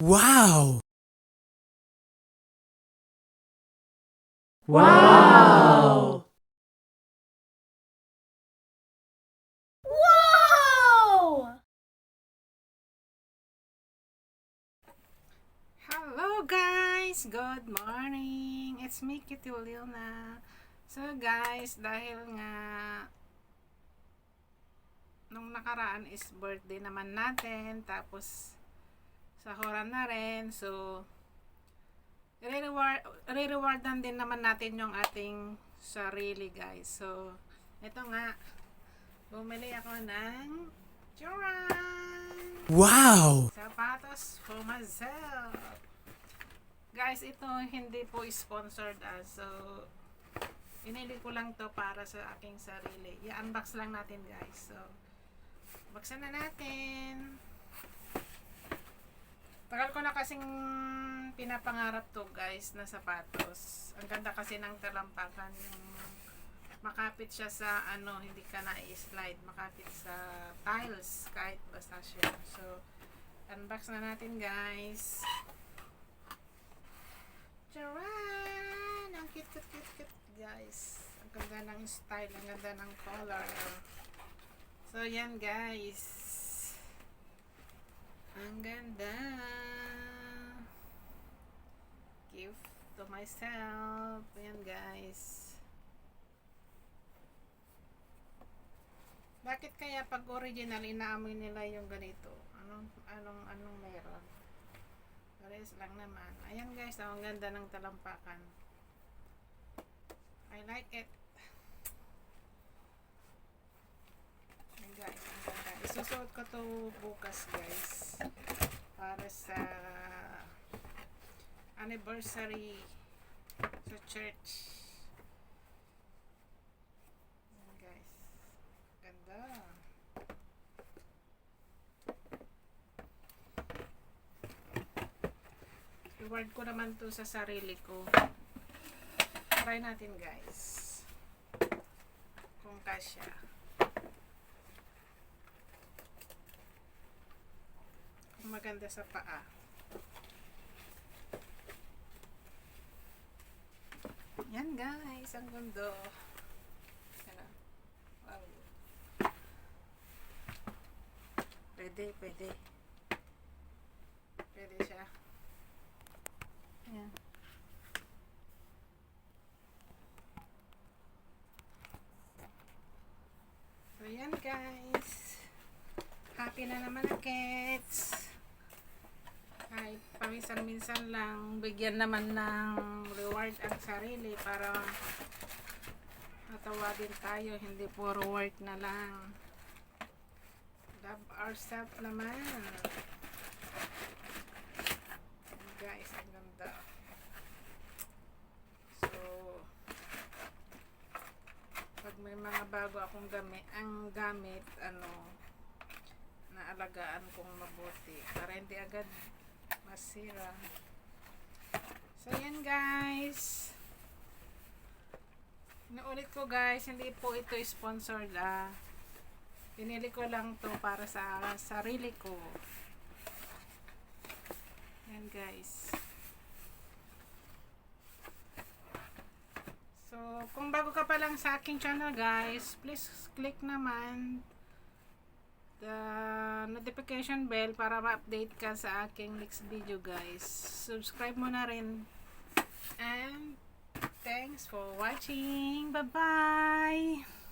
Wow! Wow! Wow! Hello guys! Good morning! It's me, Kitty Lilna. So guys, dahil nga nung nakaraan is birthday naman natin, tapos sahuran na rin, so re-rewardan din naman natin yung ating sarili guys. So, ito nga, bumili ako ng Joran! Wow! Sapatos for myself. Guys, ito hindi po sponsored so pinili ko lang to para sa aking sarili. I-unbox lang natin guys. So, buksan na natin. Tagal ko na kasing pinapangarap to guys na sapatos. Ang ganda kasi ng talampakan, yung makapit siya sa hindi ka na i-slide, makapit sa tiles kahit basta siya. So, unbox na natin guys. Charan! Ang cute guys. Ang ganda ng style, ang ganda ng color. So, yan guys. Ang ganda. Gift to myself. Yan guys. Bakit kaya pag original inaamoy nila yung ganito? Anong meron? Pares lang naman. Ayan guys, ang ganda ng talampakan. I like it. Ayan guys, ang ganda. Isusuot ko to bukas guys. Para sa anniversary sa church. Ayan guys. Ganda. Reward ko naman to sa sarili ko. Try natin guys. Kung kasya. Kung maganda sa paa. Yan guys, ang ganda. Ano? Wow. Pwede. Pwede siya. Ayan. So, yan guys. Happy na naman ang kids. Kahit paminsan-minsan lang, bigyan naman ng reward ang sarili para matawa din tayo. Hindi puro work na lang. Love ourselves naman. Guys, ang ganda. So, pag may mga bago akong gamit, naalagaan kong mabuti para hindi agad masira. So, yan guys. Naulit ko guys, hindi po ito sponsored pinili ko lang to para sa sarili ko. Yan guys. So, kung bago ka pa lang sa aking channel guys, please click naman the notification bell para ma-update ka sa aking next video guys. Subscribe mo na rin. And thanks for watching. Bye-bye!